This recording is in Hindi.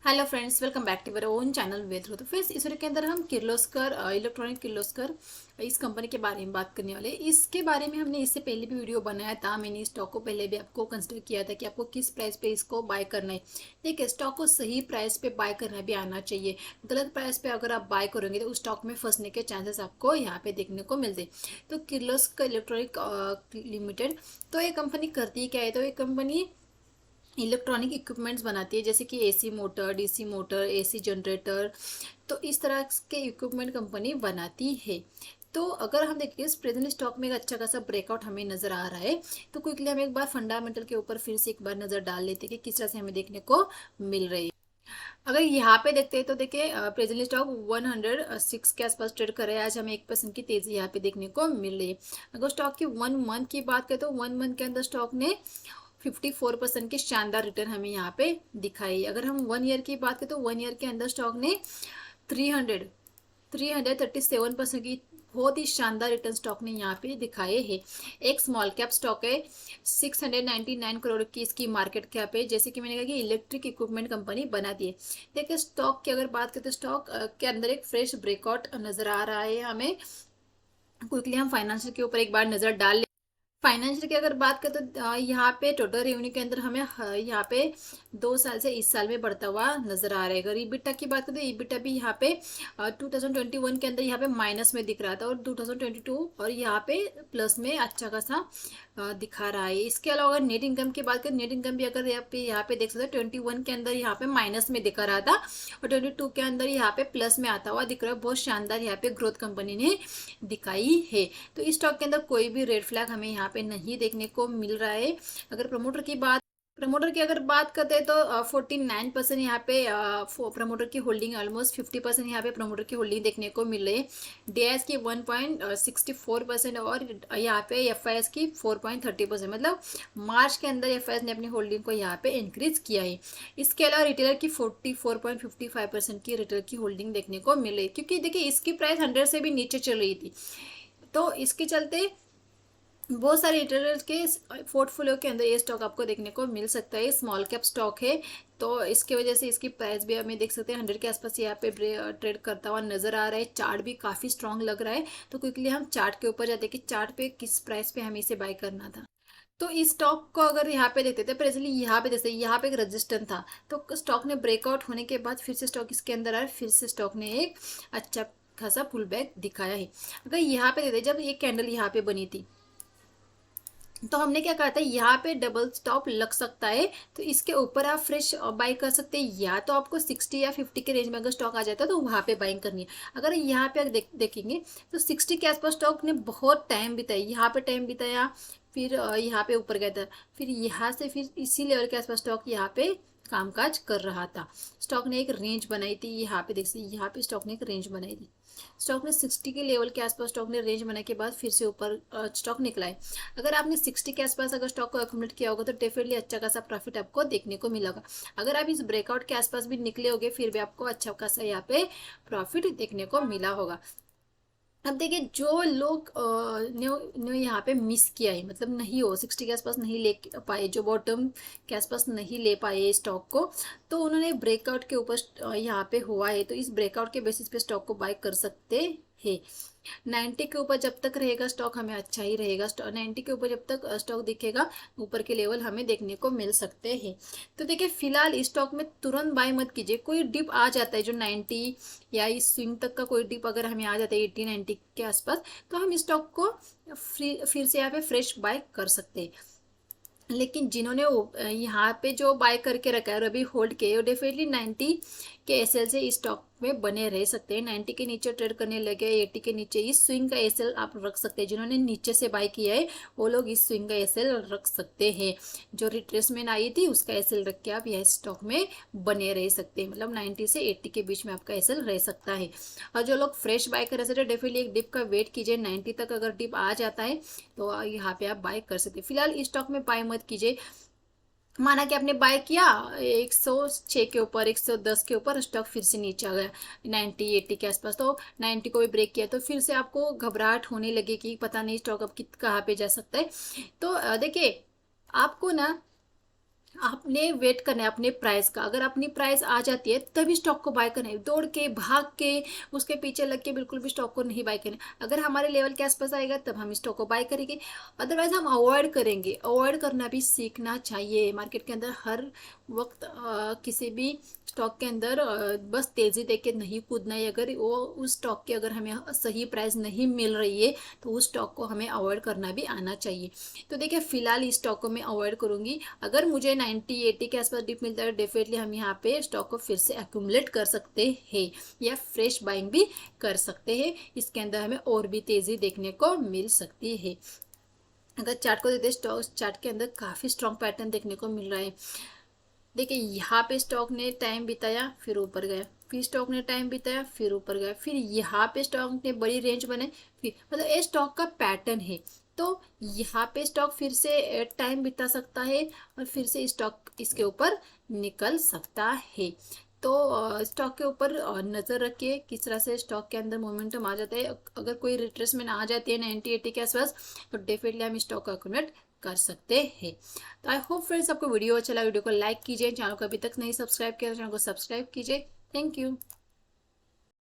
Hello friends, welcome back to our own channel वेथ्रो। तो फ्रेंड्स, इस वीडियो के अंदर हम किर्लोस्कर इलेक्ट्रॉनिक किर्लोस्कर इस कंपनी के बारे में बात करने वाले हैं। इसके बारे में हमने इससे पहले भी वीडियो बनाया था। मैंने स्टॉक को पहले भी आपको कंसिडर किया था कि आपको किस प्राइस पे इसको बाय करना है। देखिए, स्टॉक को सही प्राइस पे बाय करना भी आना चाहिए। गलत प्राइस पे अगर आप बाय करोगे तो उस स्टॉक में फंसने के चांसेस आपको यहाँ पे देखने को मिलते हैं। तो किर्लोस्कर इलेक्ट्रॉनिक लिमिटेड, तो ये कंपनी करती क्या है? तो ये कंपनी इलेक्ट्रॉनिक इक्विपमेंट्स बनाती है, जैसे कि AC motor, DC motor, AC generator. तो इस तरह के इक्विपमेंट कंपनी बनाती है। तो अगर हम देखिए इस प्रेजेंट स्टॉक में एक अच्छा खासा ब्रेकआउट हमें नजर आ रहा है। तो क्विकली हम एक बार फंडामेंटल के ऊपर फिर से एक बार नजर डाल लेते हैं कि किस तरह से हमें देखने को मिल रही है। अगर यहाँ पे देखते हैं तो देखिए प्रेजेंट स्टॉक 106 के आसपास ट्रेड कर रहा है। आज हमें 1% की तेजी यहाँ पे देखने को मिल रही है। अगर स्टॉक की 1 मंथ की बात करें तो 1 मंथ के अंदर स्टॉक ने 54% की शानदार रिटर्न हमें यहाँ पे दिखाई। अगर हम 1 ईयर की बात करें तो 1 ईयर के अंदर स्टॉक ने 300 337% की बहुत ही शानदार रिटर्न स्टॉक ने यहाँ पे दिखाए हैं। एक स्मॉल कैप स्टॉक है, 699 करोड़ की इसकी मार्केट कैप है। जैसे कि मैंने कहा कि इलेक्ट्रिक इक्विपमेंट कंपनी बनाती है। देखिए, स्टॉक की अगर बात करें तो स्टॉक के अंदर एक फ्रेश ब्रेकआउट नजर आ रहा है हमें। क्विकली हम फाइनेंशियल के ऊपर एक बार नजर डाल। फाइनेंशियल की अगर बात करें तो यहाँ पे टोटल रेवेन्यू के अंदर हमें यहाँ पे 2 साल से इस साल में बढ़ता हुआ नजर आ रहा है। अगर ईबिटा की बात करें तो ईबिटा भी यहाँ पे 2021 के अंदर यहाँ पे माइनस में दिख रहा था, और 2022 और यहाँ पे प्लस में अच्छा खासा दिखा रहा है। इसके अलावा अगर नेट इनकम की बात करें, नेट इनकम भी अगर यहाँ पे देख सकते हैं 21 के अंदर यहाँ पे माइनस में दिखा रहा था, और 22 के अंदर यहाँ पे प्लस में आता हुआ दिख रहा है। बहुत शानदार यहाँ पे ग्रोथ कंपनी ने दिखाई है। तो इस स्टॉक के अंदर कोई भी रेड फ्लैग हमें यहाँ पे नहीं देखने को मिल रहा है। अगर प्रमोटर की अगर बात करते हैं तो 49% यहाँ पे प्रमोटर की होल्डिंग, ऑलमोस्ट 50% यहाँ पे प्रमोटर की होल्डिंग देखने को मिल रही है। डीआईएस की 1.64% और यहाँ पे एफआईएस की 4.30%। मतलब मार्च के अंदर एफआईएस ने अपनी होल्डिंग को यहाँ पे इंक्रीज किया है। इसके अलावा रिटेलर की 44.55% की रिटेलर की होल्डिंग देखने को मिल रही है, क्योंकि देखिए इसकी प्राइस 100 से भी नीचे चल रही थी। तो इसके चलते बहुत सारे रिटेलर्स के पोर्टफोलियो के अंदर ये स्टॉक आपको देखने को मिल सकता है। स्मॉल कैप स्टॉक है, तो इसके वजह से इसकी प्राइस भी हमें देख सकते हैं 100 के आसपास यहाँ पे ट्रेड करता हुआ नजर आ रहा है। चार्ट भी काफ़ी स्ट्रांग लग रहा है। तो क्विकली हम चार्ट के ऊपर जाते हैं कि चार्ट पे किस प्राइस पे हमें इसे बाय करना था। तो इस स्टॉक को अगर यहाँ पे देखते थे प्रेजेंटली, यहाँ पे जैसे यहाँ पे एक रजिस्टेंस था, तो स्टॉक ने ब्रेकआउट होने के बाद फिर से स्टॉक इसके अंदर आया, फिर से स्टॉक ने एक अच्छा खासा पुल बैक दिखाया है। अगर यहाँ पे देते, जब ये कैंडल यहाँ पे बनी थी तो हमने क्या कहा था, यहाँ पे डबल स्टॉप लग सकता है। तो इसके ऊपर आप फ्रेश बाई कर सकते हैं, या तो आपको 60 या 50 के रेंज में अगर स्टॉक आ जाता है तो वहाँ पे बाइंग करनी है। अगर यहाँ पे अगर देखेंगे तो 60 के आसपास स्टॉक ने बहुत टाइम बिताया, यहाँ पे टाइम बिताया, फिर यहाँ पे ऊपर गया था, फिर यहाँ से फिर इसी लेवल के आसपास स्टॉक यहाँ पे कामकाज कर रहा था। स्टॉक ने एक रेंज बनाई थी, यहाँ पे देख सकते, यहाँ पे स्टॉक ने एक रेंज बनाई थी। स्टॉक ने 60 के लेवल के आसपास स्टॉक ने रेंज बनाने के बाद फिर से ऊपर स्टॉक निकला है। अगर आपने 60 के आसपास अगर स्टॉक को अक्यूमुलेट किया होगा तो डेफिनेटली अच्छा खासा प्रॉफिट आपको देखने को मिलेगा। अगर आप इस ब्रेकआउट के आसपास भी निकले होगे फिर भी आपको अच्छा खासा यहाँ पे प्रॉफिट देखने को मिला होगा। अब देखिए, जो लोग ने यहाँ पे मिस किया है, मतलब नहीं हो 60 के आसपास नहीं ले पाए, जो बॉटम के आसपास नहीं ले पाए स्टॉक को, तो उन्होंने ब्रेकआउट के ऊपर यहाँ पे हुआ है, तो इस ब्रेकआउट के बेसिस पे स्टॉक को बाय कर सकते हैं। 90 के ऊपर जब तक रहेगा स्टॉक हमें अच्छा ही रहेगा। 90 के ऊपर जब तक स्टॉक दिखेगा, ऊपर के लेवल हमें देखने को मिल सकते हैं। तो देखिए, फिलहाल इस स्टॉक में तुरंत बाय मत कीजिए। कोई डिप आ जाता है जो 90 या इस स्विंग तक का कोई डिप अगर हमें आ जाता है 80-90 के आसपास, तो हम स्टॉक को फिर से यहाँ पे फ्रेश बाय कर सकते हैं। लेकिन जिन्होंने यहाँ पे जो बाय करके रखा है और अभी होल्ड किए, वो डेफिनेटली 90 के एसएल से इस स्टॉक में बने रह सकते हैं। 90 के नीचे ट्रेड करने लगे, 80 के नीचे इस स्विंग का एसएल आप रख सकते हैं। जिन्होंने नीचे से बाय किया है वो लोग इस स्विंग का एसएल रख सकते हैं। जो रिट्रेसमेंट आई थी उसका एसएल रख के आप यह स्टॉक में बने रह सकते हैं। मतलब 90 से 80 के बीच में आपका एसएल रह सकता है। और जो लोग फ्रेश बाय कर सकते हैं, डेफिनेटली एक डिप का वेट कीजिए। 90 तक अगर डिप आ जाता है तो यहाँ पे आप बाय कर सकते हैं। फिलहाल इस स्टॉक में बाय मत कीजिए। माना कि आपने बाय किया 106 के ऊपर, 110 के ऊपर, स्टॉक फिर से नीचे आ गया 90-80 के आसपास, तो 90 को भी ब्रेक किया तो फिर से आपको घबराहट होने लगी कि पता नहीं स्टॉक अब कहाँ पे जा सकता है। तो देखिए, आपको ना आपने वेट करना है अपने प्राइस का। अगर अपनी प्राइस आ जाती है तभी स्टॉक को बाय करना है, दौड़ के भाग के उसके पीछे लग के बिल्कुल भी स्टॉक को नहीं बाय करना है। अगर हमारे लेवल के आसपास आएगा तब हम स्टॉक को बाय करेंगे, अदरवाइज हम अवॉइड करेंगे। अवॉइड करना भी सीखना चाहिए। मार्केट के अंदर हर वक्त किसी भी स्टॉक के अंदर बस तेज़ी देख के नहीं कूदना है। अगर वो उस स्टॉक की अगर हमें सही प्राइस नहीं मिल रही है तो उस स्टॉक को हमें अवॉइड करना भी आना चाहिए। तो देखिए फिलहाल इस स्टॉक को मैं अवॉइड करूंगी। अगर मुझे 90-80 के आसपास डिप मिलता है डेफिनेटली हम यहाँ पे स्टॉक को फिर से एक्यूमुलेट कर सकते हैं या फ्रेश बाइंग भी कर सकते हैं। इसके अंदर हमें और भी तेज़ी देखने को मिल सकती है। अगर चार्ट को देते स्टॉक चार्ट के अंदर काफ़ी स्ट्रॉन्ग पैटर्न देखने को मिल रहा है। देखिए यहाँ पे स्टॉक ने टाइम बिताया फिर ऊपर गया, फिर स्टॉक ने टाइम बिताया फिर ऊपर गया, फिर यहाँ पे स्टॉक ने बड़ी रेंज बनाई, फिर मतलब ये स्टॉक का पैटर्न है। तो यहाँ पे स्टॉक फिर से टाइम बिता सकता है और फिर से स्टॉक इसके ऊपर निकल सकता है। तो स्टॉक के ऊपर नज़र रखिए किस तरह से स्टॉक के अंदर मोमेंटम आ जाता है। अगर कोई रिट्रेसमेंट आ जाती है 90-80 के आसपास तो डेफिनेटली हम स्टॉक को एक्यूमुलेट कर सकते हैं। तो आई होप फ्रेंड्स आपको वीडियो अच्छा लगा। वीडियो को लाइक कीजिए, चैनल को अभी तक नहीं सब्सक्राइब किया तो चैनल को सब्सक्राइब कीजिए। Thank you.